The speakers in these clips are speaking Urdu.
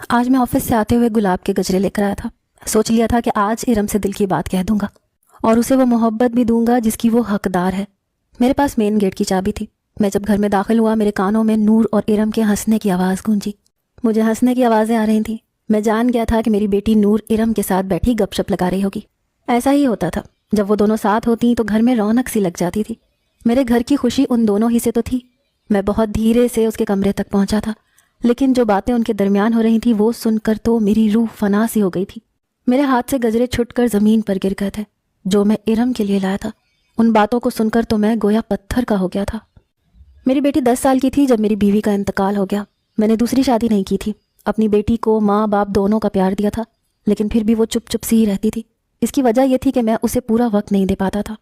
آج میں آفس سے آتے ہوئے گلاب کے گجرے لے کر آیا تھا۔ سوچ لیا تھا کہ آج ارم سے دل کی بات کہہ دوں گا اور اسے وہ محبت بھی دوں گا جس کی وہ حقدار ہے۔ میرے پاس مین گیٹ کی چابی تھی۔ میں جب گھر میں داخل ہوا میرے کانوں میں نور اور ارم کے ہنسنے کی آواز گونجی۔ مجھے ہنسنے کی آوازیں آ رہی تھیں۔ میں جان گیا تھا کہ میری بیٹی نور ارم کے ساتھ بیٹھی گپ شپ لگا رہی ہوگی۔ ایسا ہی ہوتا تھا، جب وہ دونوں ساتھ ہوتی تو گھر میں رونق سی لگ جاتی تھی۔ میرے گھر کی خوشی ان دونوں ہی سے تو تھی۔ میں بہت دھیرے سے اس کے کمرے تک پہنچا تھا، لیکن جو باتیں ان کے درمیان ہو رہی تھیں وہ سن کر تو میری روح فنا سی ہو گئی تھی۔ میرے ہاتھ سے گجرے چھٹ کر زمین پر گر گئے تھے جو میں ارم کے لیے لایا تھا۔ ان باتوں کو سن کر تو میں گویا پتھر کا ہو گیا تھا۔ میری بیٹی 10 سال کی تھی جب میری بیوی کا انتقال ہو گیا۔ میں نے دوسری شادی نہیں کی تھی۔ اپنی بیٹی کو ماں باپ دونوں کا پیار دیا تھا، لیکن پھر بھی وہ چپ چپ سی ہی رہتی تھی۔ اس کی وجہ یہ تھی کہ میں اسے پورا وقت نہیں دے پاتا تھا۔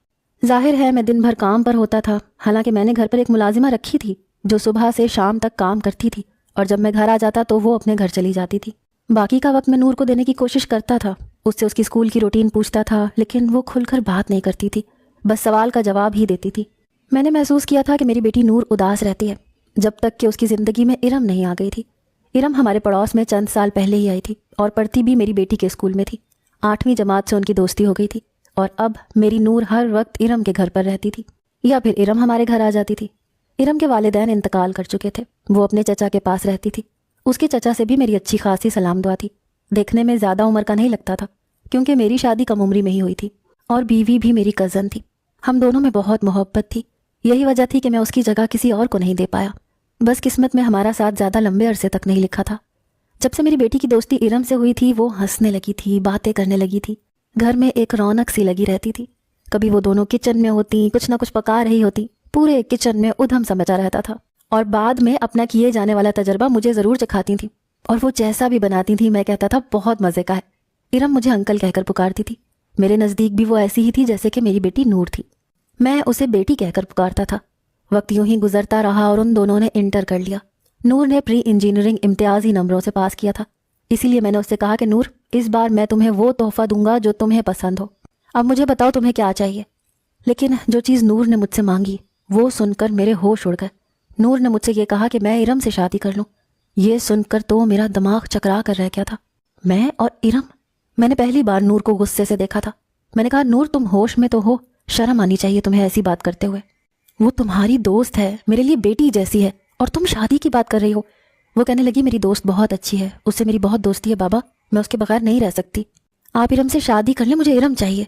ظاہر ہے میں دن بھر کام پر ہوتا تھا، حالانکہ میں نے گھر پر ایک ملازمہ رکھی تھی جو صبح سے شام تک کام کرتی تھی، اور جب میں گھر آ جاتا تو وہ اپنے گھر چلی جاتی تھی۔ باقی کا وقت میں نور کو دینے کی کوشش کرتا تھا، اس سے اس کی اسکول کی روٹین پوچھتا تھا، لیکن وہ کھل کر بات نہیں کرتی تھی، بس سوال کا جواب ہی دیتی تھی۔ میں نے محسوس کیا تھا کہ میری بیٹی نور اداس رہتی ہے جب تک کہ اس کی زندگی میں ارم نہیں آ گئی تھی۔ ارم ہمارے پڑوس میں چند سال پہلے ہی آئی تھی اور پڑھتی بھی میری بیٹی کے اسکول میں تھی۔ 8ویں جماعت سے ان کی دوستی ہو گئی تھی، اور اب میری نور ہر وقت ارم کے گھر پر رہتی تھی، یا پھر ارم ہمارے گھر آ جاتی تھی۔ ارم کے والدین انتقال کر چکے تھے، وہ اپنے چچا کے پاس رہتی تھی۔ اس کے چچا سے بھی میری اچھی خاصی سلام دعا تھی۔ دیکھنے میں زیادہ عمر کا نہیں لگتا تھا، کیونکہ میری شادی کم عمری میں ہی ہوئی تھی، اور بیوی بھی میری کزن تھی۔ ہم دونوں میں بہت محبت تھی، یہی وجہ تھی کہ میں اس کی جگہ کسی اور کو نہیں دے پایا۔ بس قسمت میں ہمارا ساتھ زیادہ لمبے عرصے تک نہیں لکھا تھا۔ جب سے میری بیٹی کی دوستی ارم سے ہوئی تھی وہ ہنسنے لگی تھی، باتیں کرنے لگی تھی، گھر میں ایک رونق سی لگی رہتی تھی۔ کبھی وہ دونوں کچن میں ہوتی، کچھ نہ کچھ پکا رہی ہوتی، پورے کچن میں ادھم سا مچا رہتا تھا، اور بعد میں اپنا کیے جانے والا تجربہ مجھے ضرور چکھاتی تھیں، اور وہ جیسا بھی بناتی تھی میں کہتا تھا بہت مزے کا ہے۔ ارم مجھے انکل کہہ کر پکارتی تھی۔ میرے نزدیک بھی وہ ایسی ہی تھی جیسے کہ میری بیٹی نور تھی۔ میں اسے بیٹی کہہ کر پکارتا تھا۔ وقت یوں ہی گزرتا رہا اور ان دونوں نے انٹر کر لیا۔ نور نے پری انجینئرنگ امتیازی نمبروں سے پاس کیا تھا، اسی لیے میں نے اس سے کہا کہ نور، اس بار میں تمہیں وہ تحفہ دوں گا جو تمہیں پسند ہو، اب مجھے بتاؤ تمہیں کیا چاہیے۔ لیکن جو چیز نور نے مجھ سے مانگی وہ سن کر میرے ہوش اڑ گئے۔ نور نے مجھ سے یہ کہا کہ میں ارم سے شادی کر لوں۔ یہ سن کر تو میرا دماغ چکرا کر رہ گیا تھا۔ میں اور ارم؟ میں نے پہلی بار نور کو غصے سے دیکھا تھا۔ میں نے کہا، نور تم ہوش میں تو ہو، شرم آنی چاہیے تمہیں ایسی بات کرتے ہوئے۔ وہ تمہاری دوست ہے، میرے لیے بیٹی جیسی ہے، اور تم شادی کی بات کر رہی ہو۔ وہ کہنے لگی، میری دوست بہت اچھی ہے، اس سے میری بہت دوستی ہے بابا، میں اس کے بغیر نہیں رہ سکتی، آپ ارم سے شادی کر لیں، مجھے ارم چاہیے۔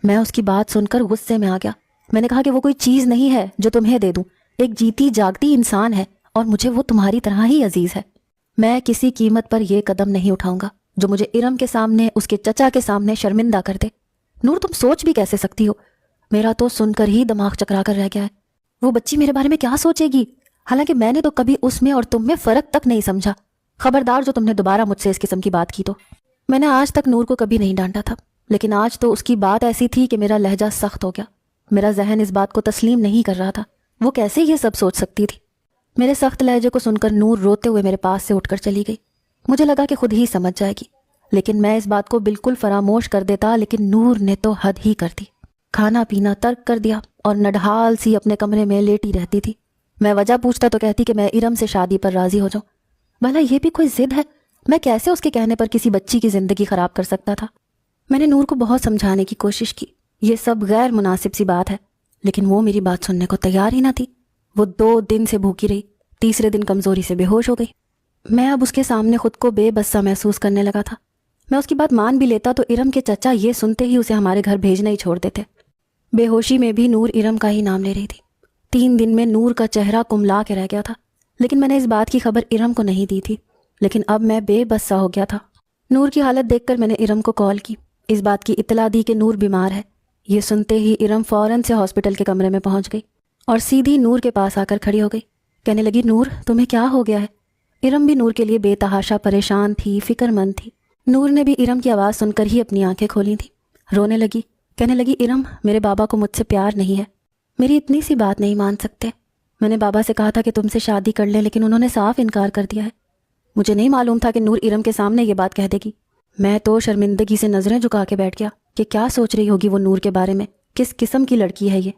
میں اس کی بات سن کر غصے میں آ گیا۔ میں نے کہا کہ وہ کوئی چیز نہیں ہے جو تمہیں دے دوں، ایک جیتی جاگتی انسان ہے، اور مجھے وہ تمہاری طرح ہی عزیز ہے۔ میں کسی قیمت پر یہ قدم نہیں اٹھاؤں گا جو مجھے ارم کے سامنے، اس کے چچا کے سامنے شرمندہ کر دے۔ نور، تم سوچ بھی کیسے سکتی ہو؟ میرا تو سن کر ہی دماغ چکرا کر رہ گیا ہے۔ وہ بچی میرے بارے میں کیا سوچے گی؟ حالانکہ میں نے تو کبھی اس میں اور تم میں فرق تک نہیں سمجھا۔ خبردار جو تم نے دوبارہ مجھ سے اس قسم کی بات کی تو۔ میں نے آج تک نور کو کبھی نہیں ڈانٹا تھا، لیکن آج تو اس کی بات ایسی تھی کہ میرا لہجہ سخت ہو گیا۔ میرا ذہن اس بات کو تسلیم نہیں کر رہا تھا، وہ کیسے یہ سب سوچ سکتی تھی؟ میرے سخت لہجے کو سن کر نور روتے ہوئے میرے پاس سے اٹھ کر چلی گئی۔ مجھے لگا کہ خود ہی سمجھ جائے گی، لیکن میں اس بات کو بالکل فراموش کر دیتا، لیکن نور نے تو حد ہی کر دی۔ کھانا پینا ترک کر دیا اور نڈھال سی اپنے کمرے میں لیٹی رہتی تھی۔ میں وجہ پوچھتا تو کہتی کہ میں ارم سے شادی پر راضی ہو جاؤں۔ بھلا یہ بھی کوئی ضد ہے؟ میں کیسے اس کے کہنے پر کسی بچی کی زندگی خراب کر سکتا تھا؟ میں نے نور کو بہت سمجھانے کی کوشش کی، یہ سب غیر مناسب سی بات ہے، لیکن وہ میری بات سننے کو تیار ہی نہ تھی۔ وہ 2 دن سے بھوکی رہی، تیسرے دن کمزوری سے بے ہوش ہو گئی۔ میں اب اس کے سامنے خود کو بے بس سا محسوس کرنے لگا تھا۔ میں اس کی بات مان بھی لیتا تو ارم کے چچا یہ سنتے ہی اسے ہمارے گھر بھیجنا ہی چھوڑ دیتے۔ بے ہوشی میں بھی نور ارم کا ہی نام لے رہی تھی۔ 3 دن میں نور کا چہرہ کملا کے رہ گیا تھا، لیکن میں نے اس بات کی خبر ارم کو نہیں دی تھی۔ لیکن اب میں بے بس سا ہو گیا تھا۔ نور کی حالت دیکھ کر میں نے ارم کو کال کی، اس بات کی اطلاع دی کہ نور بیمار ہے۔ یہ سنتے ہی ارم فوراً سے ہاسپٹل کے کمرے میں پہنچ گئی اور سیدھی نور کے پاس آ کر کھڑی ہو گئی۔ کہنے لگی، نور تمہیں کیا ہو گیا ہے؟ ارم بھی نور کے لیے بے تحاشا پریشان تھی، فکر مند تھی۔ نور نے بھی ارم کی آواز سن کر ہی اپنی آنکھیں کھولی تھیں، رونے لگی۔ کہنے لگی، ارم، میرے بابا کو مجھ سے پیار نہیں ہے، میری اتنی سی بات نہیں مان سکتے۔ میں نے بابا سے کہا تھا کہ تم سے شادی کر لیں، لیکن انہوں نے صاف انکار کر دیا ہے۔ مجھے نہیں معلوم تھا کہ نور ارم کے سامنے یہ بات کہہ دے گی۔ میں تو شرمندگی سے نظریں جھکا کے بیٹھ گیا کہ کیا سوچ رہی ہوگی وہ نور کے بارے میں، کس قسم کی لڑکی ہے یہ۔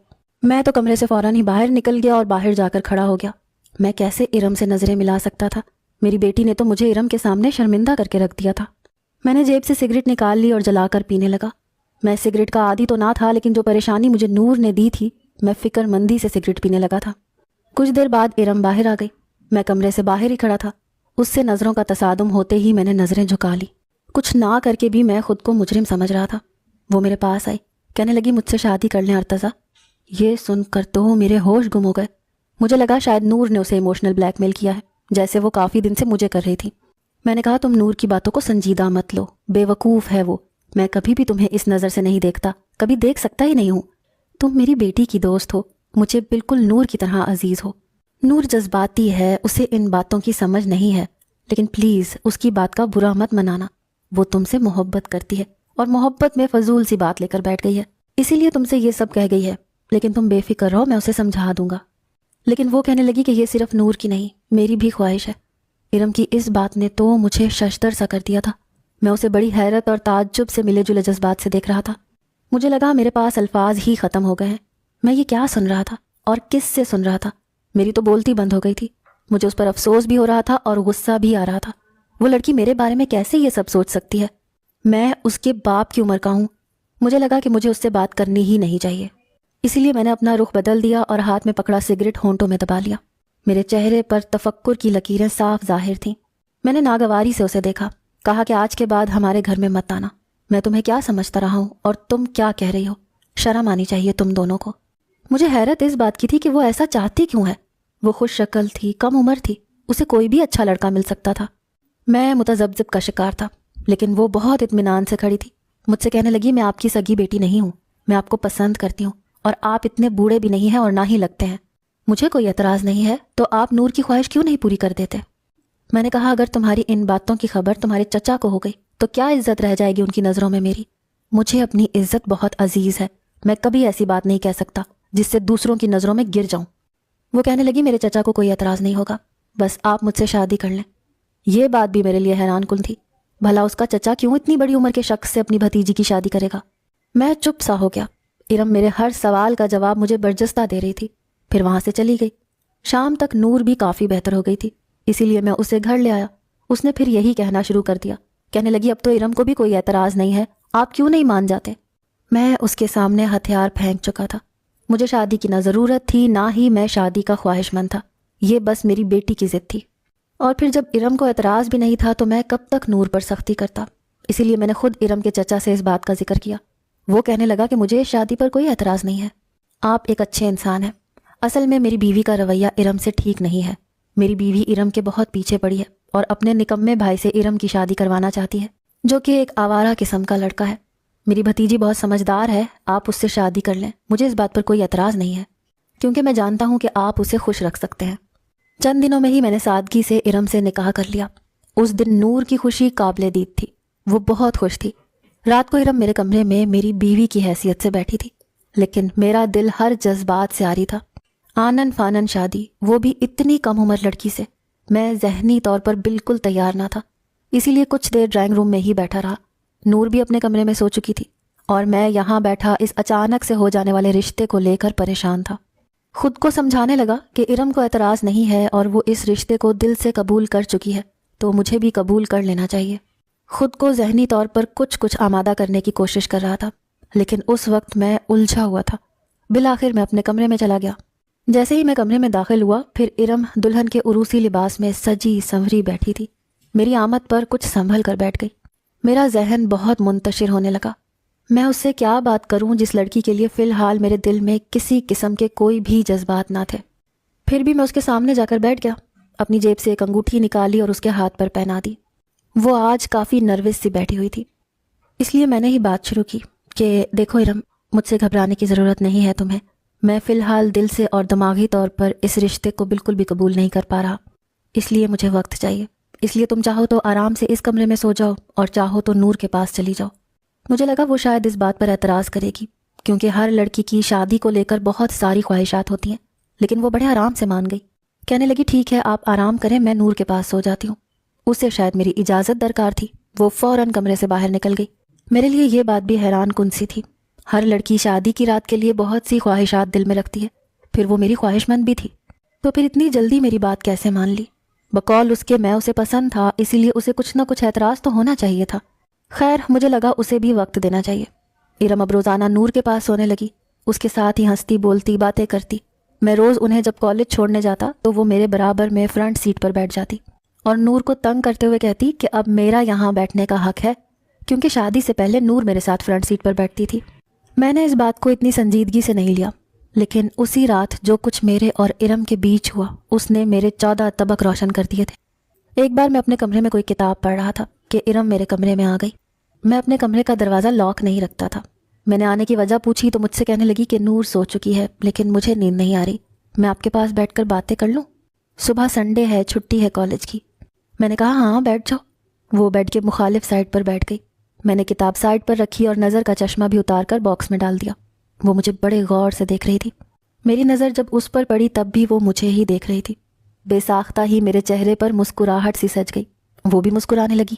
میں تو کمرے سے فوراً ہی باہر نکل گیا اور باہر جا کر کھڑا ہو گیا۔ میں کیسے ارم سے نظریں ملا سکتا تھا؟ میری بیٹی نے تو مجھے ارم کے سامنے شرمندہ کر کے رکھ دیا تھا۔ میں نے جیب سے سگریٹ نکال لی اور جلا کر پینے لگا۔ میں سگریٹ کا عادی تو نہ تھا، لیکن جو پریشانی مجھے نور نے دی تھی، میں فکر مندی سے سگریٹ پینے لگا تھا۔ کچھ دیر بعد ارم باہر آ گئی۔ میں کمرے سے باہر ہی کھڑا تھا۔ اس سے نظروں کا تصادم ہوتے ہی میں نے نظریں جھکا لی۔ کچھ نہ کر کے بھی میں خود کو مجرم سمجھ رہا تھا۔ وہ میرے پاس آئی، کہنے لگی مجھ سے شادی کر لیں ارتضیٰ۔ یہ سن کر تو میرے ہوش گم ہو گئے۔ مجھے لگا شاید نور نے اسے ایموشنل بلیک میل کیا ہے، جیسے وہ کافی دن سے مجھے کر رہی تھی۔ میں نے کہا تم نور کی باتوں کو سنجیدہ مت لو، بے وقوف ہے وہ، میں کبھی بھی تمہیں اس نظر سے نہیں دیکھتا، کبھی دیکھ سکتا ہی نہیں ہوں۔ تم میری بیٹی کی دوست ہو، مجھے بالکل نور کی طرح عزیز ہو۔ نور جذباتی ہے، اسے ان باتوں کی سمجھ نہیں ہے، لیکن پلیز اس کی بات کا برا مت منانا۔ وہ تم سے محبت کرتی ہے اور محبت میں فضول سی بات لے کر بیٹھ گئی ہے، اسی لیے تم سے یہ سب کہہ گئی ہے، لیکن تم بے فکر رہو، میں اسے سمجھا دوں گا۔ لیکن وہ کہنے لگی کہ یہ صرف نور کی نہیں، میری بھی خواہش ہے۔ ارم کی اس بات نے تو مجھے ششدر سا کر دیا تھا۔ میں اسے بڑی حیرت اور تعجب سے ملے جلے جذبات سے دیکھ رہا تھا۔ مجھے لگا میرے پاس الفاظ ہی ختم ہو گئے ہیں۔ میں یہ کیا سن رہا تھا اور کس سے سن رہا تھا؟ میری تو بولتی بند ہو گئی تھی۔ مجھے اس پر افسوس بھی ہو رہا تھا اور غصہ بھی آ رہا تھا۔ وہ لڑکی میرے بارے میں کیسے یہ سب سوچ سکتی ہے؟ میں اس کے باپ کی عمر کا ہوں۔ مجھے لگا کہ مجھے اس سے بات کرنی ہی نہیں چاہیے، اسی لیے میں نے اپنا رخ بدل دیا اور ہاتھ میں پکڑا سگریٹ ہونٹوں میں دبا لیا۔ میرے چہرے پر تفکر کی لکیریں صاف ظاہر تھیں۔ میں نے ناگواری سے اسے دیکھا، کہا کہ آج کے بعد ہمارے گھر میں مت آنا۔ میں تمہیں کیا سمجھتا رہا ہوں اور تم کیا کہہ رہی ہو؟ شرم آنی چاہیے تم دونوں کو۔ مجھے حیرت اس بات کی تھی کہ وہ ایسا چاہتی کیوں ہے؟ وہ خوش شکل تھی، کم عمر تھی، اسے کوئی بھی اچھا لڑکا مل سکتا تھا۔ میں متذبذب کا شکار تھا، لیکن وہ بہت اطمینان سے کھڑی تھی۔ مجھ سے کہنے لگی میں آپ کی سگی بیٹی نہیں ہوں، میں آپ کو پسند کرتی ہوں، اور آپ اتنے بوڑھے بھی نہیں ہیں اور نہ ہی لگتے ہیں۔ مجھے کوئی اعتراض نہیں ہے، تو آپ نور کی خواہش کیوں نہیں پوری کر دیتے؟ میں نے کہا اگر تمہاری ان باتوں کی خبر تمہارے چچا کو ہو گئی تو کیا عزت رہ جائے گی ان کی نظروں میں میری؟ مجھے اپنی عزت بہت عزیز ہے، میں کبھی ایسی بات نہیں کہہ سکتا جس سے دوسروں کی نظروں میں گر جاؤں۔ وہ کہنے لگی میرے چچا کو کوئی اعتراض نہیں ہوگا، بس آپ مجھ سے شادی کر لیں۔ یہ بات بھی میرے لیے حیران کن تھی، بھلا اس کا چچا کیوں اتنی بڑی عمر کے شخص سے اپنی بھتیجی کی شادی کرے گا؟ میں چپ سا ہو گیا۔ ارم میرے ہر سوال کا جواب مجھے برجستہ دے رہی تھی، پھر وہاں سے چلی گئی۔ شام تک نور بھی کافی بہتر ہو گئی تھی، اسی لیے میں اسے گھر لے آیا۔ اس نے پھر یہی کہنا شروع کر دیا، کہنے لگی اب تو ارم کو بھی کوئی اعتراض نہیں ہے، آپ کیوں نہیں مان جاتے؟ میں اس کے سامنے ہتھیار پھینک چکا تھا۔ مجھے شادی کی نہ ضرورت تھی، نہ ہی میں شادی کا خواہش مند تھا، یہ بس میری بیٹی کی ضد تھی۔ اور پھر جب ارم کو اعتراض بھی نہیں تھا تو میں کب تک نور پر سختی کرتا؟ اسی لیے میں نے خود ارم کے چچا سے اس بات کا ذکر کیا۔ وہ کہنے لگا کہ مجھے اس شادی پر کوئی اعتراض نہیں ہے، آپ ایک اچھے انسان ہیں۔ اصل میں میری بیوی کا رویہ ارم سے ٹھیک نہیں ہے۔ میری بیوی ارم کے بہت پیچھے پڑی ہے اور اپنے نکمے بھائی سے ارم کی شادی کروانا چاہتی ہے، جو کہ ایک آوارہ قسم کا لڑکا ہے۔ میری بھتیجی بہت سمجھدار ہے، آپ اس سے شادی کر لیں، مجھے اس بات پر کوئی اعتراض نہیں ہے، کیونکہ میں جانتا ہوں کہ آپ اسے خوش رکھ سکتے ہیں۔ چند دنوں میں ہی میں نے سادگی سے ارم سے نکاح کر لیا۔ اس دن نور کی خوشی قابل دید تھی، وہ بہت خوش تھی۔ رات کو ارم میرے کمرے میں میری بیوی کی حیثیت سے بیٹھی تھی، لیکن میرا دل ہر جذبات سے آری تھا۔ آنن فانن شادی، وہ بھی اتنی کم عمر لڑکی سے، میں ذہنی طور پر بالکل تیار نہ تھا، اسی لیے کچھ دیر ڈرائنگ روم میں ہی بیٹھا رہا۔ نور بھی اپنے کمرے میں سو چکی تھی اور میں یہاں بیٹھا اس اچانک سے ہو جانے والے رشتے کو لے کر پریشان تھا۔ خود کو سمجھانے لگا کہ ارم کو اعتراض نہیں ہے اور وہ اس رشتے کو دل سے قبول کر چکی ہے، تو مجھے بھی قبول کر لینا چاہیے۔ خود کو ذہنی طور پر کچھ آمادہ کرنے کی کوشش کر رہا تھا، لیکن اس وقت میں الجھا ہوا تھا۔ بالآخر میں اپنے کمرے میں چلا گیا۔ جیسے ہی میں کمرے میں داخل ہوا، پھر ارم دلہن کے عروسی لباس میں سجی سنوری بیٹھی تھی۔ میری آمد پر کچھ سنبھل کر بیٹھ گئی۔ میرا ذہن بہت منتشر ہونے لگا۔ میں اس سے کیا بات کروں جس لڑکی کے لیے فی الحال میرے دل میں کسی قسم کے کوئی بھی جذبات نہ تھے؟ پھر بھی میں اس کے سامنے جا کر بیٹھ گیا، اپنی جیب سے ایک انگوٹھی نکالی اور اس کے ہاتھ پر پہنا دی۔ وہ آج کافی نروس سی بیٹھی ہوئی تھی، اس لیے میں نے ہی بات شروع کی کہ دیکھو ارم، مجھ سے گھبرانے کی ضرورت نہیں ہے تمہیں۔ میں فی الحال دل سے اور دماغی طور پر اس رشتے کو بالکل بھی قبول نہیں کر پا رہا، اس لیے مجھے وقت چاہیے۔ اس لیے تم چاہو تو آرام سے اس کمرے میں سو جاؤ اور چاہو تو نور کے پاس چلی جاؤ۔ مجھے لگا وہ شاید اس بات پر اعتراض کرے گی، کیونکہ ہر لڑکی کی شادی کو لے کر بہت ساری خواہشات ہوتی ہیں، لیکن وہ بڑے آرام سے مان گئی۔ کہنے لگی ٹھیک ہے آپ آرام کریں، میں نور کے پاس سو جاتی ہوں۔ اسے شاید میری اجازت درکار تھی، وہ فوراً کمرے سے باہر نکل گئی۔ میرے لیے یہ بات بھی حیران کن سی تھی، ہر لڑکی شادی کی رات کے لیے بہت سی خواہشات دل میں رکھتی ہے، پھر وہ میری خواہش مند بھی تھی، تو پھر اتنی جلدی میری بات کیسے مان لی؟ بقول اس کے میں اسے پسند تھا، اسی لیے اسے کچھ نہ کچھ اعتراض تو ہونا چاہیے تھا۔ خیر مجھے لگا اسے بھی وقت دینا چاہیے۔ ارم اب روزانہ نور کے پاس سونے لگی، اس کے ساتھ ہی ہنستی بولتی باتیں کرتی۔ میں روز انہیں جب کالج چھوڑنے جاتا تو وہ میرے برابر میں فرنٹ سیٹ پر بیٹھ جاتی اور نور کو تنگ کرتے ہوئے کہتی کہ اب میرا یہاں بیٹھنے کا حق ہے، کیونکہ شادی سے پہلے نور میرے ساتھ فرنٹ سیٹ پر بیٹھتی تھی۔ میں نے اس بات کو اتنی سنجیدگی سے نہیں لیا، لیکن اسی رات جو کچھ میرے اور ارم کے بیچ ہوا اس نے میرے 14 طبق روشن کر دیے تھے۔ ایک بار میں اپنے کمرے میں کوئی کتاب پڑھ رہا تھا کہ ارم میرے کمرے میں آ گئی۔ میں اپنے کمرے کا دروازہ لاک نہیں رکھتا تھا۔ میں نے آنے کی وجہ پوچھی تو مجھ سے کہنے لگی کہ نور سو چکی ہے، لیکن مجھے نیند نہیں آ رہی، میں آپ کے پاس بیٹھ کر باتیں کر لوں؟ صبح سنڈے ہے، چھٹی ہے کالج کی۔ میں نے کہا ہاں بیٹھ جاؤ۔ وہ بیڈ کے مخالف سائڈ پر بیٹھ گئی۔ میں نے کتاب سائڈ پر رکھی اور نظر کا چشمہ بھی اتار کر باکس میں ڈال دیا۔ وہ مجھے بڑے غور سے دیکھ رہی تھی۔ میری نظر جب اس پر پڑی تب بھی وہ مجھے ہی دیکھ رہی تھی۔ بے ساختہ ہی میرے چہرے پر مسکراہٹ سی سج گئی۔ وہ بھی مسکرانے لگی۔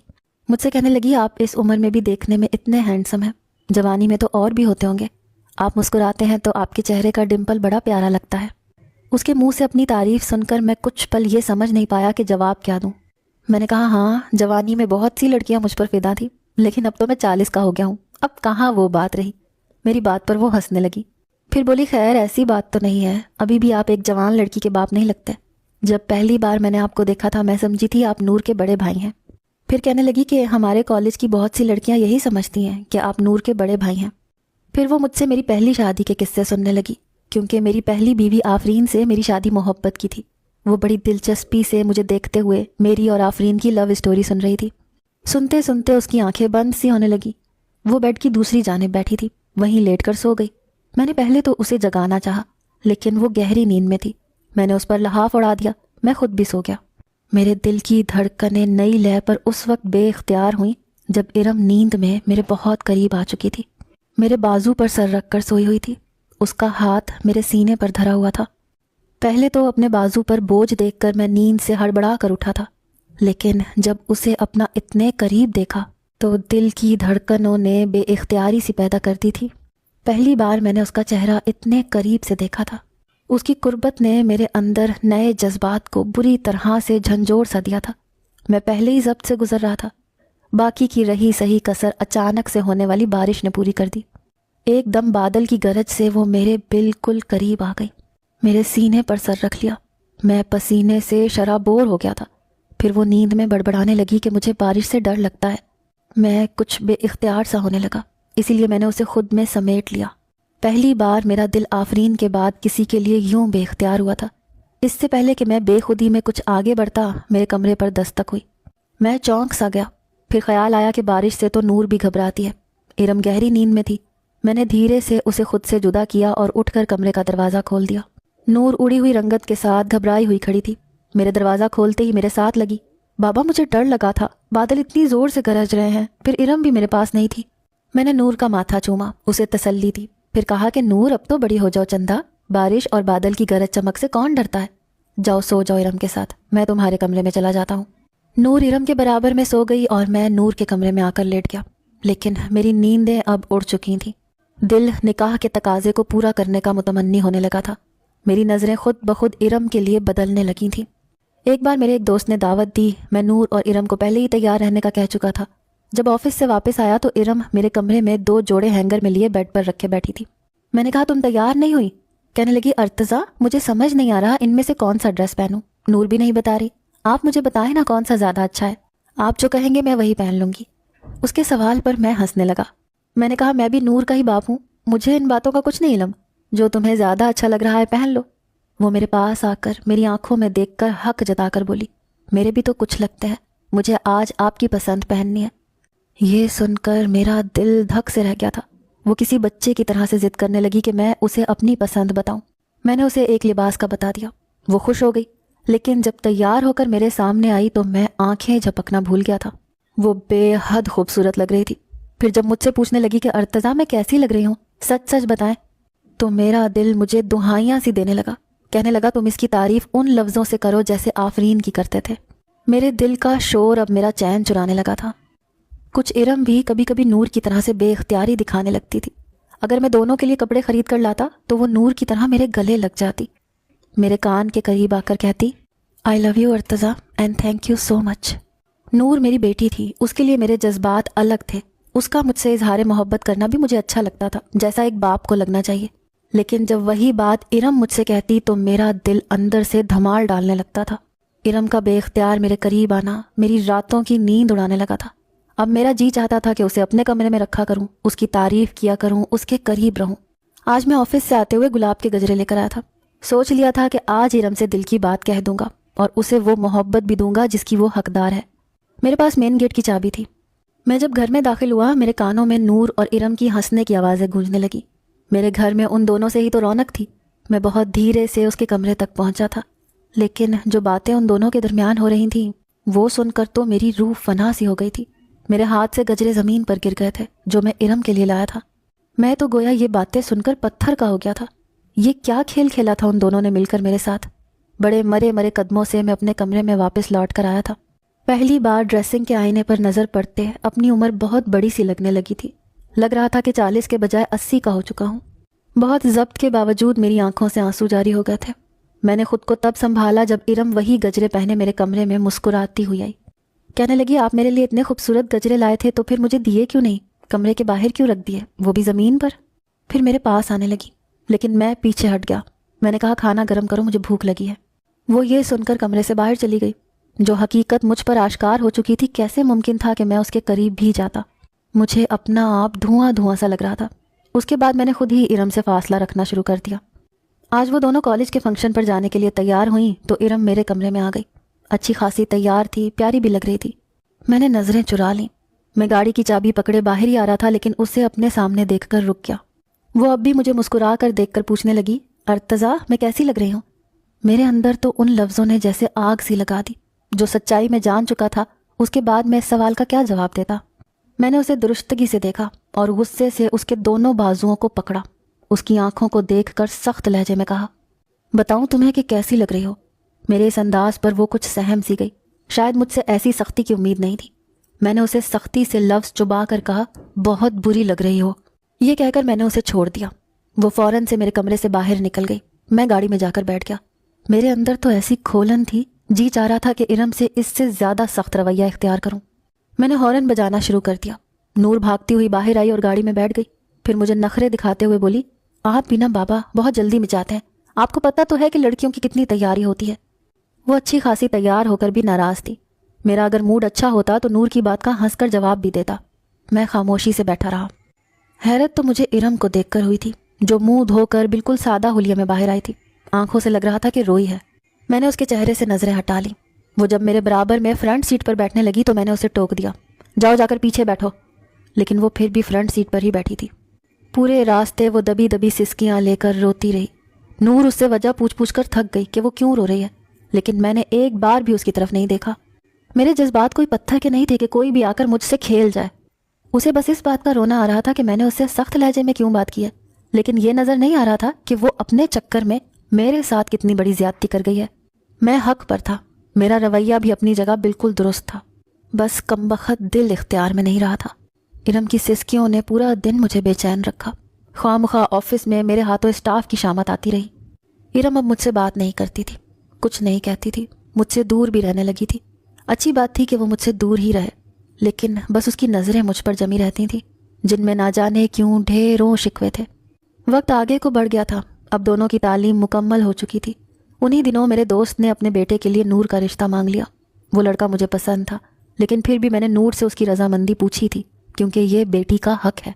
مجھ سے کہنے لگی آپ اس عمر میں بھی دیکھنے میں اتنے ہینڈسم ہیں، جوانی میں تو اور بھی ہوتے ہوں گے، آپ مسکراتے ہیں تو آپ کے چہرے کا ڈمپل بڑا پیارا لگتا ہے۔ اس کے منہ سے اپنی تعریف سن کر میں کچھ پل یہ سمجھ نہیں پایا کہ جواب کیا دوں۔ میں نے کہا ہاں جوانی میں بہت سی لڑکیاں مجھ پر فدا تھی، لیکن اب تو میں 40 کا ہو گیا ہوں، اب کہاں وہ بات رہی۔ میری بات پر وہ ہنسنے لگی، پھر بولی خیر ایسی بات تو نہیں ہے، ابھی بھی آپ ایک جوان لڑکی کے باپ نہیں لگتے۔ جب پہلی بار میں نے آپ کو دیکھا تھا میں سمجھی تھی آپ نور کے بڑے بھائی ہیں۔ پھر کہنے لگی کہ ہمارے کالج کی بہت سی لڑکیاں یہی سمجھتی ہیں کہ آپ نور کے بڑے بھائی ہیں۔ پھر وہ مجھ سے میری پہلی شادی کے قصے سننے لگی، کیونکہ میری پہلی بیوی آفرین سے میری شادی محبت کی تھی۔ وہ بڑی دلچسپی سے مجھے دیکھتے ہوئے میری اور آفرین کی لو اسٹوری سن رہی تھی۔ سنتے سنتے اس کی آنکھیں بند سی ہونے لگی۔ وہ بیڈ کی دوسری جانب بیٹھی تھی، وہیں لیٹ کر سو گئی۔ میں نے پہلے تو اسے جگانا چاہا، لیکن وہ گہری نیند میں تھی۔ میں نے اس پر لحاف اڑا دیا، میں خود بھی سو گیا۔ میرے دل کی دھڑکنیں نئی لے پر اس وقت بے اختیار ہوئیں جب ارم نیند میں میرے بہت قریب آ چکی تھی، میرے بازو پر سر رکھ کر سوئی ہوئی تھی۔ اس کا ہاتھ میرے سینے پر دھرا ہوا تھا۔ پہلے تو اپنے بازو پر بوجھ دیکھ کر میں نیند سے ہڑبڑا کر اٹھا تھا، لیکن جب اسے اپنا اتنے قریب دیکھا تو دل کی دھڑکنوں نے بے اختیاری سی پیدا کر دی تھی۔ پہلی بار میں نے اس کا چہرہ اتنے قریب سے دیکھا تھا۔ اس کی قربت نے میرے اندر نئے جذبات کو بری طرح سے جھنجھوڑ سا دیا تھا۔ میں پہلے ہی ضبط سے گزر رہا تھا، باقی کی رہی صحیح کسر اچانک سے ہونے والی بارش نے پوری کر دی۔ ایک دم بادل کی گرج سے وہ میرے بالکل قریب آ گئی، میرے سینے پر سر رکھ لیا۔ میں پسینے سے شرابور ہو گیا تھا۔ پھر وہ نیند میں بڑبڑانے لگی کہ مجھے بارش سے ڈر لگتا ہے۔ میں کچھ بے اختیار سا ہونے لگا، اسی لیے میں نے اسے خود میں سمیٹ لیا۔ پہلی بار میرا دل آفرین کے بعد کسی کے لیے یوں بے اختیار ہوا تھا۔ اس سے پہلے کہ میں بے خودی میں کچھ آگے بڑھتا میرے کمرے پر دستک ہوئی۔ میں چونک سا گیا، پھر خیال آیا کہ بارش سے تو نور بھی گھبراتی ہے۔ ارم گہری نیند میں تھی۔ میں نے دھیرے سے اسے خود سے جدا کیا اور اٹھ کر کمرے کا دروازہ کھول دیا۔ نور اڑی ہوئی رنگت کے ساتھ گھبرائی ہوئی کھڑی تھی، میرے دروازہ کھولتے ہی میرے ساتھ لگی۔ بابا مجھے ڈر لگا تھا، بادل اتنی زور سے گرج رہے ہیں۔ پھر ارم بھی میرے پاس نہیں تھی۔ میں نے نور کا ماتھا چوما، اسے تسلی دی، پھر کہا کہ نور اب تو بڑی ہو جاؤ چندا، بارش اور بادل کی گرج چمک سے کون ڈرتا ہے؟ جاؤ سو جاؤ ارم کے ساتھ، میں تمہارے کمرے میں چلا جاتا ہوں۔ نور ارم کے برابر میں سو گئی اور میں نور کے کمرے میں آ کر لیٹ گیا، لیکن میری نیندیں اب اڑ چکی تھیں۔ دل نکاح کے تقاضے کو پورا کرنے کا متمنی ہونے لگا تھا۔ میری نظریں خود بخود ارم کے لیے بدلنے لگی تھیں۔ ایک بار میرے ایک دوست نے دعوت دی، میں نور اور ارم کو پہلے ہی تیار رہنے کا کہہ چکا تھا۔ جب آفس سے واپس آیا تو ارم میرے کمرے میں 2 جوڑے ہینگر میں لیے بیڈ پر رکھے بیٹھی تھی۔ میں نے کہا تم تیار نہیں ہوئی؟ کہنے لگی ارتضیٰ مجھے سمجھ نہیں آ رہا ان میں سے کون سا ڈریس پہنوں، نور بھی نہیں بتا رہی، آپ مجھے بتائیں نا کون سا زیادہ اچھا ہے، آپ جو کہیں گے میں وہی پہن لوں گی۔ اس کے سوال پر میں ہنسنے لگا۔ میں نے کہا میں بھی نور کا ہی باپ ہوں، مجھے ان باتوں کا کچھ نہیں علم، جو تمہیں زیادہ اچھا لگ رہا ہے پہن لو۔ وہ میرے پاس آ کر میری آنکھوں میں دیکھ کر حق جتا کر بولی، میرے بھی تو کچھ لگتے ہیں، مجھے آج آپ کی پسند پہننی ہے۔ یہ سن کر میرا دل دھک سے رہ گیا تھا۔ وہ کسی بچے کی طرح سے ضد کرنے لگی کہ میں اسے اپنی پسند بتاؤں۔ میں نے اسے ایک لباس کا بتا دیا، وہ خوش ہو گئی، لیکن جب تیار ہو کر میرے سامنے آئی تو میں آنکھیں جھپکنا بھول گیا تھا۔ وہ بے حد خوبصورت لگ رہی تھی۔ پھر جب مجھ سے پوچھنے لگی کہ ارتضیٰ میں کیسی لگ رہی ہوں، سچ سچ بتائیں، تو میرا دل مجھے دہائیاں سی دینے لگا۔ کہنے لگا تم اس کی تعریف ان لفظوں سے کرو جیسے آفرین کی کرتے تھے۔ میرے دل کا شور اب میرا چین چرانے لگا تھا۔ کچھ ارم بھی کبھی کبھی نور کی طرح سے بے اختیاری دکھانے لگتی تھی۔ اگر میں دونوں کے لیے کپڑے خرید کر لاتا تو وہ نور کی طرح میرے گلے لگ جاتی، میرے کان کے قریب آ کر کہتی I love you Irtiza. And thank you so much. Noor میری بیٹی تھی، اس کے لیے میرے جذبات الگ تھے۔ اس کا مجھ سے اظہار محبت کرنا بھی مجھے اچھا لگتا تھا، جیسا ایک باپ کو لگنا چاہیے۔ لیکن جب وہی بات ارم مجھ سے کہتی تو میرا دل اندر سے دھمال ڈالنے لگتا تھا۔ ارم کا بے اختیار میرے قریب آنا میری راتوں کی نیند اڑانے لگا تھا۔ اب میرا جی چاہتا تھا کہ اسے اپنے کمرے میں رکھا کروں، اس کی تعریف کیا کروں، اس کے قریب رہوں۔ آج میں آفس سے آتے ہوئے گلاب کے گجرے لے کر آیا تھا۔ سوچ لیا تھا کہ آج ارم سے دل کی بات کہہ دوں گا اور اسے وہ محبت بھی دوں گا جس کی وہ حقدار ہے۔ میرے پاس مین گیٹ کی چابی تھی۔ میں جب گھر میں داخل ہوا میرے کانوں میں نور اور ارم کی ہنسنے کی آوازیں گونجنے لگی۔ میرے گھر میں ان دونوں سے ہی تو رونق تھی۔ میں بہت دھیرے سے اس کے کمرے تک پہنچا تھا، لیکن جو باتیں ان دونوں کے درمیان ہو رہی تھیں وہ سن کر تو میری روح فنا سی ہو گئی تھی۔ میرے ہاتھ سے گجرے زمین پر گر گئے تھے جو میں ارم کے لیے لایا تھا۔ میں تو گویا یہ باتیں سن کر پتھر کا ہو گیا تھا۔ یہ کیا کھیل کھیلا تھا ان دونوں نے مل کر میرے ساتھ۔ بڑے مرے مرے قدموں سے میں اپنے کمرے میں واپس لوٹ کر آیا تھا۔ پہلی بار ڈریسنگ کے آئینے پر نظر پڑتے اپنی عمر بہت بڑی سی لگنے لگی تھی۔ لگ رہا تھا کہ 40 کے بجائے 80 کا ہو چکا ہوں۔ بہت ضبط کے باوجود میری آنکھوں سے آنسو جاری ہو گئے تھے۔ میں نے خود کو تب سنبھالا جب ارم وہی گجرے پہنے میرے کمرے میں مسکراتی ہوئی آئی۔ کہنے لگی آپ میرے لیے اتنے خوبصورت گجرے لائے تھے تو پھر مجھے دیے کیوں نہیں؟ کمرے کے باہر کیوں رکھ دیے، وہ بھی زمین پر؟ پھر میرے پاس آنے لگی، لیکن میں پیچھے ہٹ گیا۔ میں نے کہا کھانا گرم کرو، مجھے بھوک لگی ہے۔ وہ یہ سن کر کمرے سے باہر چلی گئی۔ جو حقیقت مجھ پر آشکار ہو چکی تھی، کیسے ممکن تھا کہ میں اس کے قریب بھی جاتا؟ مجھے اپنا آپ دھواں دھواں سا لگ رہا تھا۔ اس کے بعد میں نے خود ہی ارم سے فاصلہ رکھنا شروع کر دیا۔ آج وہ دونوں کالج کے فنکشن پر جانے کے لیے تیار ہوئیں تو ارم میرے کمرے میں آ گئی۔ اچھی خاصی تیار تھی، پیاری بھی لگ رہی تھی۔ میں نے نظریں چرا لیں۔ میں گاڑی کی چابی پکڑے باہر ہی آ رہا تھا، لیکن اسے اپنے سامنے دیکھ کر رک گیا۔ وہ اب بھی مجھے مسکرا کر دیکھ کر پوچھنے لگی، ارتضیٰ میں کیسی لگ رہی ہوں؟ میرے اندر تو ان لفظوں نے جیسے آگ سی لگا دی۔ جو سچائی میں جان چکا تھا، اس کے بعد میں اس سوال کا کیا جواب دیتا؟ میں نے اسے درستگی سے دیکھا اور غصے سے اس کے دونوں بازوؤں کو پکڑا۔ اس کی آنکھوں کو دیکھ کر سخت لہجے میں کہا، بتاؤں تمہیں کہ کیسی لگ رہی ہو؟ میرے اس انداز پر وہ کچھ سہم سی گئی۔ شاید مجھ سے ایسی سختی کی امید نہیں تھی۔ میں نے اسے سختی سے لفظ چبا کر کہا، بہت بری لگ رہی ہو۔ یہ کہہ کر میں نے اسے چھوڑ دیا۔ وہ فوراً سے میرے کمرے سے باہر نکل گئی۔ میں گاڑی میں جا کر بیٹھ گیا۔ میرے اندر تو ایسی کھولن تھی، جی چاہ رہا تھا کہ ارم سے اس سے زیادہ سخت رویہ اختیار کروں۔ میں نے ہارن بجانا شروع کر دیا۔ نور بھاگتی ہوئی باہر آئی اور گاڑی میں بیٹھ گئی۔ پھر مجھے نخرے دکھاتے ہوئے بولی، آپ بھی نا بابا بہت جلدی مچاتے ہیں، آپ کو پتہ تو ہے کہ لڑکیوں کی کتنی تیاری ہوتی ہے۔ وہ اچھی خاصی تیار ہو کر بھی ناراض تھی۔ میرا اگر موڈ اچھا ہوتا تو نور کی بات کا ہنس کر جواب بھی دیتا۔ میں خاموشی سے بیٹھا رہا۔ حیرت تو مجھے ارم کو دیکھ کر ہوئی تھی، جو منہ دھو کر بالکل سادہ حلیے میں باہر آئی تھی۔ آنکھوں سے لگ رہا تھا کہ روئی ہے۔ میں نے اس کے چہرے سے نظریں ہٹا لیں۔ وہ جب میرے برابر میں فرنٹ سیٹ پر بیٹھنے لگی تو میں نے اسے ٹوک دیا، جاؤ جا کر پیچھے بیٹھو۔ لیکن وہ پھر بھی فرنٹ سیٹ پر ہی بیٹھی تھی۔ پورے راستے وہ دبی دبی سسکیاں لے کر روتی رہی۔ نور اس سے وجہ پوچھ کر تھک گئی کہ وہ کیوں رو رہی ہے، لیکن میں نے ایک بار بھی اس کی طرف نہیں دیکھا۔ میرے جذبات کوئی پتھر کے نہیں تھے کہ کوئی بھی آ کر مجھ سے کھیل جائے۔ اسے بس اس بات کا رونا آ رہا تھا کہ میں نے اس سے سخت لہجے میں کیوں بات کی ہے، لیکن یہ نظر نہیں آ رہا تھا کہ وہ اپنے چکر میں میرے ساتھ کتنی بڑی زیادتی کر گئی ہے۔ میں حق پر تھا، میرا رویہ بھی اپنی جگہ بالکل درست تھا، بس کمبخت دل اختیار میں نہیں رہا تھا۔ ارم کی سسکیوں نے پورا دن مجھے بے چین رکھا۔ خواہ مخواہ آفس میں میرے ہاتھوں اسٹاف کی شامت آتی رہی۔ ارم اب مجھ سے بات نہیں کرتی تھی، کچھ نہیں کہتی تھی، مجھ سے دور بھی رہنے لگی تھی۔ اچھی بات تھی کہ وہ مجھ سے دور ہی رہے، لیکن بس اس کی نظریں مجھ پر جمی رہتی تھیں، جن میں نہ جانے کیوں ڈھیروں شکوے تھے۔ وقت آگے کو بڑھ گیا تھا، اب دونوں کی تعلیم مکمل ہو چکی تھی۔ انہی دنوں میرے دوست نے اپنے بیٹے کے لیے نور کا رشتہ مانگ لیا۔ وہ لڑکا مجھے پسند تھا، لیکن پھر بھی میں نے نور سے اس کی رضامندی پوچھی تھی، کیونکہ یہ بیٹی کا حق ہے۔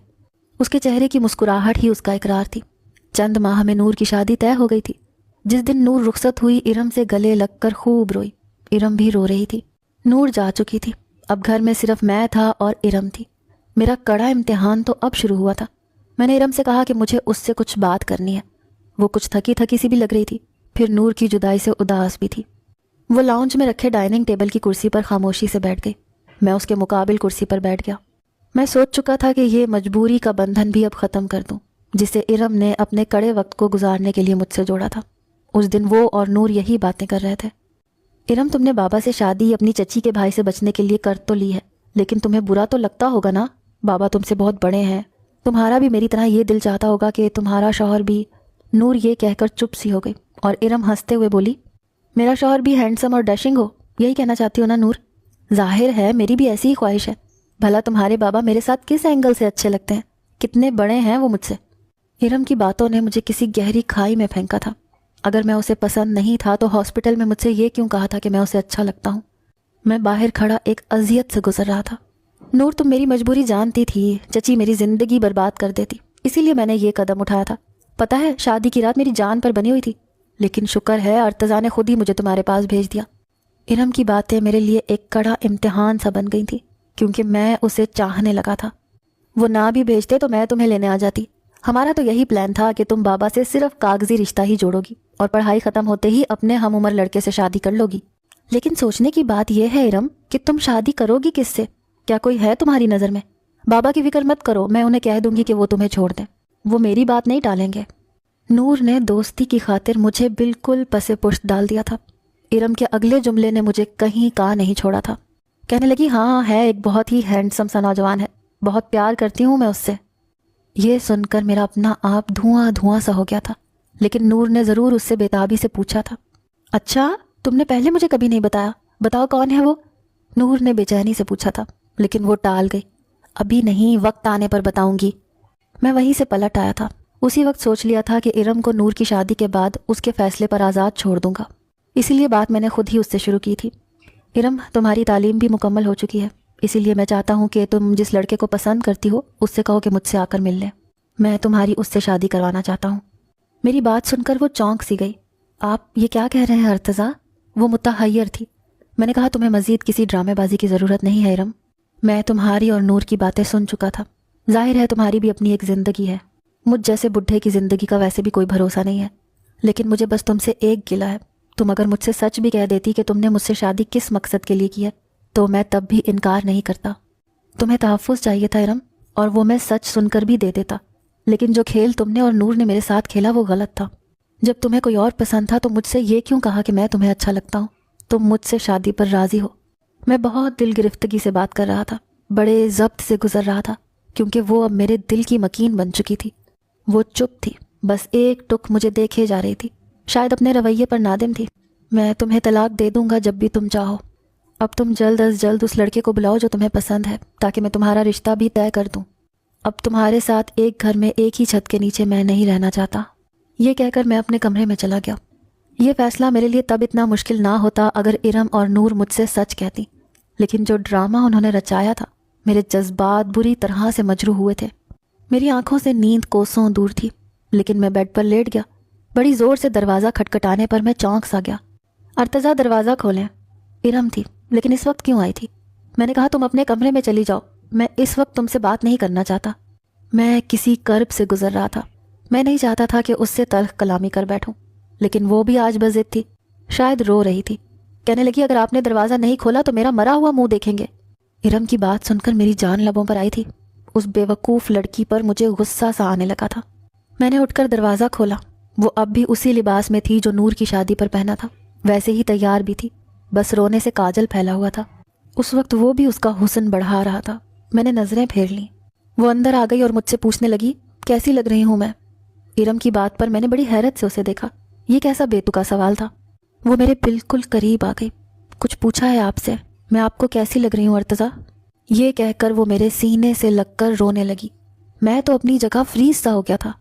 اس کے چہرے کی مسکراہٹ ہی اس کا اقرار تھی۔ چند ماہ میں نور کی شادی طے ہو گئی تھی۔ جس دن نور رخصت ہوئی، ارم سے گلے لگ کر خوب روئی۔ ارم بھی رو رہی تھی۔ نور جا چکی تھی، اب گھر میں صرف میں تھا اور ارم تھی۔ میرا کڑا امتحان تو اب شروع ہوا تھا۔ میں نے ارم سے کہا کہ مجھے اس سے کچھ بات کرنی ہے۔ وہ کچھ تھکی تھکی سی بھی لگ رہی تھی، پھر نور کی جدائی سے اداس بھی تھی۔ وہ لاؤنج میں رکھے ڈائننگ ٹیبل کی کرسی پر خاموشی سے بیٹھ گئی۔ میں اس کے مقابل کرسی پر بیٹھ گیا۔ میں سوچ چکا تھا کہ یہ مجبوری کا بندھن بھی اب ختم کر دوں، جسے ارم نے اپنے کڑے وقت کو گزارنے کے لیے مجھ سے جوڑا تھا۔ اس دن وہ اور نور یہی باتیں کر رہے تھے۔ ارم، تم نے بابا سے شادی اپنی چچی کے بھائی سے بچنے کے لیے کر تو لی ہے، لیکن تمہیں برا تو لگتا ہوگا نا؟ بابا تم سے بہت بڑے ہیں، تمہارا بھی میری طرح یہ دل چاہتا ہوگا کہ تمہارا شوہر بھی۔ نور یہ کہہ کر چپ سی ہو گئی اور ارم ہنستے ہوئے بولی، میرا شوہر بھی ہینڈسم اور ڈیشنگ ہو؟ یہی کہنا چاہتی ہو نا نور؟ ظاہر ہے میری بھی ایسی ہی خواہش ہے. بھلا تمہارے بابا میرے ساتھ کس اینگل سے اچھے لگتے ہیں؟ کتنے بڑے ہیں وہ مجھ سے. ارم کی باتوں نے مجھے کسی گہری کھائی میں پھینکا تھا. اگر میں اسے پسند نہیں تھا تو ہاسپٹل میں مجھ سے یہ کیوں کہا تھا کہ میں اسے اچھا لگتا ہوں؟ میں باہر کھڑا ایک اذیت سے گزر رہا تھا. نور تم میری مجبوری جانتی تھی. چچی میری زندگی برباد کر دیتی، اسی لیے میں نے یہ قدم اٹھایا تھا. پتہ ہے شادی کی رات میری جان پر بنی ہوئی تھی، لیکن شکر ہے ارتضیٰ نے خود ہی مجھے تمہارے پاس بھیج دیا. ارم کی باتیں میرے لیے ایک کڑا امتحان سا بن گئی تھی، کیونکہ میں اسے چاہنے لگا تھا. وہ نہ بھی بھیجتے تو میں تمہیں لینے آ جاتی. ہمارا تو یہی پلان تھا کہ تم بابا سے صرف کاغذی رشتہ ہی جوڑو گی اور پڑھائی ختم ہوتے ہی اپنے ہم عمر لڑکے سے شادی کر لو گی. لیکن سوچنے کی بات یہ ہے ارم کہ تم شادی کرو گی کس سے؟ کیا کوئی ہے تمہاری نظر میں؟ بابا کی فکر مت کرو، میں انہیں کہہ دوں گی کہ وہ تمہیں چھوڑ دیں، وہ میری بات نہیں ٹالیں گے. نور نے دوستی کی خاطر مجھے بالکل پس پشت ڈال دیا تھا. ارم کے اگلے جملے نے مجھے کہیں کا نہیں چھوڑا تھا. کہنے لگی ہاں ہے، ایک بہت ہی ہینڈسم سا نوجوان ہے، بہت پیار کرتی ہوں میں اس سے. یہ سن کر میرا اپنا آپ دھواں دھواں سا ہو گیا تھا. لیکن نور نے ضرور اس سے بےتابی سے پوچھا تھا، اچھا تم نے پہلے مجھے کبھی نہیں بتایا، بتاؤ کون ہے وہ؟ نور نے بے چینی سے پوچھا تھا، لیکن وہ ٹال گئی. ابھی نہیں، وقت آنے پر بتاؤں گی. میں وہیں سے پلٹ آیا تھا. اسی وقت سوچ لیا تھا کہ ارم کو نور کی شادی کے بعد اس کے فیصلے پر آزاد چھوڑ دوں گا. اسی لیے بات میں نے خود ہی اس سے شروع کی تھی. ارم تمہاری تعلیم بھی مکمل ہو چکی ہے، اسی لیے میں چاہتا ہوں کہ تم جس لڑکے کو پسند کرتی ہو اس سے کہو کہ مجھ سے آ کر مل لے. میں تمہاری اس سے شادی کروانا چاہتا ہوں. میری بات سن کر وہ چونک سی گئی. آپ یہ کیا کہہ رہے ہیں ارتضیٰ؟ وہ متحیر تھی. میں نے کہا تمہیں مزید کسی ڈرامے بازی کی ضرورت نہیں ہے ارم. میں تمہاری اور نور کی باتیں سن چکا تھا. ظاہر ہے تمہاری بھی اپنی ایک زندگی ہے، مجھ جیسے بڈھے کی زندگی کا ویسے بھی کوئی بھروسہ نہیں ہے. لیکن مجھے بس تم سے ایک گلہ ہے. تم اگر مجھ سے سچ بھی کہہ دیتی کہ تم نے مجھ سے شادی کس مقصد کے لیے کی ہے تو میں تب بھی انکار نہیں کرتا. تمہیں تحفظ چاہیے تھا ارم، اور وہ میں سچ سن کر بھی دے دیتا. لیکن جو کھیل تم نے اور نور نے میرے ساتھ کھیلا وہ غلط تھا. جب تمہیں کوئی اور پسند تھا تو مجھ سے یہ کیوں کہا کہ میں تمہیں اچھا لگتا ہوں؟ تم مجھ سے شادی پر راضی ہو. میں بہت دل گرفتگی سے بات کر رہا تھا، بڑے ضبط سے گزر رہا تھا، کیونکہ وہ اب میرے دل کی مکین بن چکی تھی. وہ چپ تھی، بس ایک ٹک مجھے دیکھے جا رہی تھی. شاید اپنے رویے پر نادم تھی. میں تمہیں طلاق دے دوں گا جب بھی تم چاہو. اب تم جلد از جلد اس لڑکے کو بلاؤ جو تمہیں پسند ہے، تاکہ میں تمہارا رشتہ بھی طے کر دوں. اب تمہارے ساتھ ایک گھر میں ایک ہی چھت کے نیچے میں نہیں رہنا چاہتا. یہ کہہ کر میں اپنے کمرے میں چلا گیا. یہ فیصلہ میرے لیے تب اتنا مشکل نہ ہوتا اگر ارم اور نور مجھ سے سچ کہتی. لیکن جو ڈرامہ انہوں نے رچایا تھا، میرے جذبات بری طرح سے مجروح ہوئے تھے. میری آنکھوں سے نیند کوسوں دور تھی، لیکن میں بیڈ پر لیٹ گیا. بڑی زور سے دروازہ کھٹکھٹانے پر میں چونک سا گیا. ارتضیٰ دروازہ کھولیں. ارم تھی، لیکن اس وقت کیوں آئی تھی؟ میں نے کہا تم اپنے کمرے میں چلی جاؤ، میں اس وقت تم سے بات نہیں کرنا چاہتا. میں کسی کرب سے گزر رہا تھا. میں نہیں چاہتا تھا کہ اس سے تلخ کلامی کر بیٹھوں، لیکن وہ بھی آج بضد تھی. شاید رو رہی تھی. کہنے لگی اگر آپ نے دروازہ نہیں کھولا تو میرا مرا ہوا منہ دیکھیں گے. ارم کی بات سن کر میری جان لبوں پر آئی تھی. اس بے وقوف لڑکی پر مجھے غصہ سا آنے لگا تھا. میں نے اٹھ کر دروازہ کھولا. وہ اب بھی اسی لباس میں تھی جو نور کی شادی پر پہنا تھا، ویسے ہی تیار بھی تھی، بس رونے سے کاجل پھیلا ہوا تھا. اس وقت وہ بھی اس کا حسن بڑھا رہا تھا. میں نے نظریں پھیر لیں. وہ اندر آ گئی اور مجھ سے پوچھنے لگی کیسی لگ رہی ہوں میں؟ ارم کی بات پر میں نے بڑی حیرت سے اسے دیکھا. یہ کیسا بے تکا سوال تھا؟ وہ میرے بالکل قریب آ گئی. کچھ پوچھا ہے آپ سے؟ میں آپ کو کیسی لگ رہی ہوں ارتضیٰ؟ یہ کہہ کر وہ میرے سینے سے لگ کر رونے لگی. میں تو اپنی جگہ فریز سا ہو گیا تھا.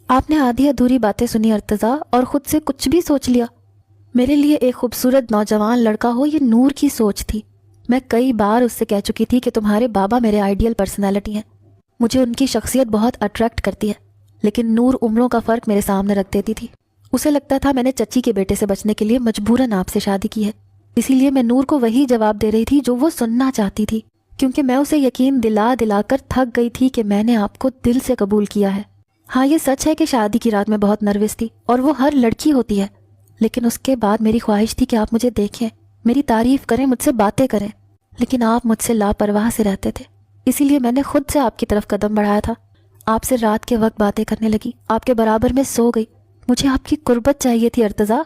آپ نے آدھی ادھوری باتیں سنی ارتضیٰ اور خود سے کچھ بھی سوچ لیا. میرے لیے ایک خوبصورت نوجوان لڑکا ہو یہ نور کی سوچ تھی. میں کئی بار اس سے کہہ چکی تھی کہ تمہارے بابا میرے آئیڈیل پرسنالٹی ہیں، مجھے ان کی شخصیت بہت اٹریکٹ کرتی ہے. لیکن نور عمروں کا فرق میرے سامنے رکھ دیتی تھی. اسے لگتا تھا میں نے چچی کے بیٹے سے بچنے کے لیے مجبوراً آپ سے شادی کی ہے. اسی لیے میں نور کو وہی جواب دے رہی تھی جو وہ سننا چاہتی تھی، کیونکہ میں اسے یقین دلا دلا کر تھک گئی تھی کہ میں نے آپ کو دل سے قبول کیا ہے. ہاں یہ سچ ہے کہ شادی کی رات میں بہت نروس تھی، اور وہ ہر لڑکی ہوتی ہے. لیکن اس کے بعد میری خواہش تھی کہ آپ مجھے دیکھیں، میری تعریف کریں، مجھ سے باتیں کریں. لیکن آپ مجھ سے لاپرواہ سے رہتے تھے. اسی لیے میں نے خود سے آپ کی طرف قدم بڑھایا تھا. آپ سے رات کے وقت باتیں کرنے لگی، آپ کے برابر میں سو گئی. مجھے آپ کی قربت چاہیے تھی ارتضیٰ،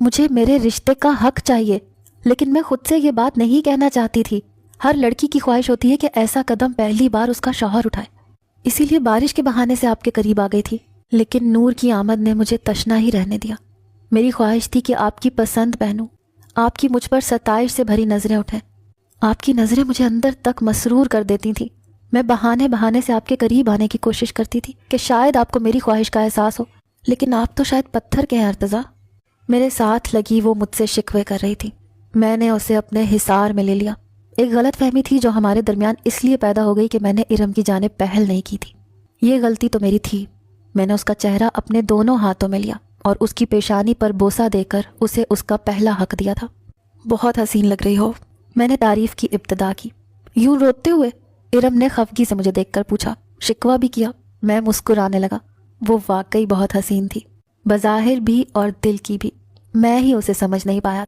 مجھے میرے رشتے کا حق چاہیے. لیکن میں خود سے یہ بات نہیں کہنا چاہتی تھی. ہر لڑکی کی خواہش ہوتی ہے کہ ایسا قدم پہلی بار اس کا شوہر اٹھائے. اسی لیے بارش کے بہانے سے آپ کے قریب آ گئی تھی. لیکن نور کی آمد نے مجھے تشنا ہی رہنے دیا. میری خواہش تھی کہ آپ کی پسند پہنوں، آپ کی مجھ پر ستائش سے بھری نظریں اٹھیں۔ آپ کی نظریں مجھے اندر تک مسرور کر دیتی تھیں۔ میں بہانے بہانے سے آپ کے قریب آنے کی کوشش کرتی تھی کہ شاید آپ کو میری خواہش کا احساس ہو، لیکن آپ تو شاید پتھر کے ہیں ارتضیٰ۔ میرے ساتھ لگی وہ مجھ سے شکوے کر رہی تھی۔ میں نے اسے اپنے حصار میں لے لیا۔ ایک غلط فہمی تھی جو ہمارے درمیان اس لیے پیدا ہو گئی کہ میں نے ارم کی جانب پہل نہیں کی تھی۔ یہ غلطی تو میری تھی۔ میں نے اس کا چہرہ اپنے دونوں ہاتھوں میں لیا اور اس کی پیشانی پر بوسہ دے کر اسے اس کا پہلا حق دیا تھا۔ بہت حسین لگ رہی ہو، میں نے تعریف کی ابتدا کی۔ یوں روتے ہوئے؟ ارم نے خفگی سے مجھے دیکھ کر پوچھا۔ شکوہ بھی کیا؟ میں مسکرانے لگا۔ وہ واقعی بہت حسین تھی، بظاہر بھی اور دل کی بھی۔ میں ہی اسے سمجھ نہیں پایا۔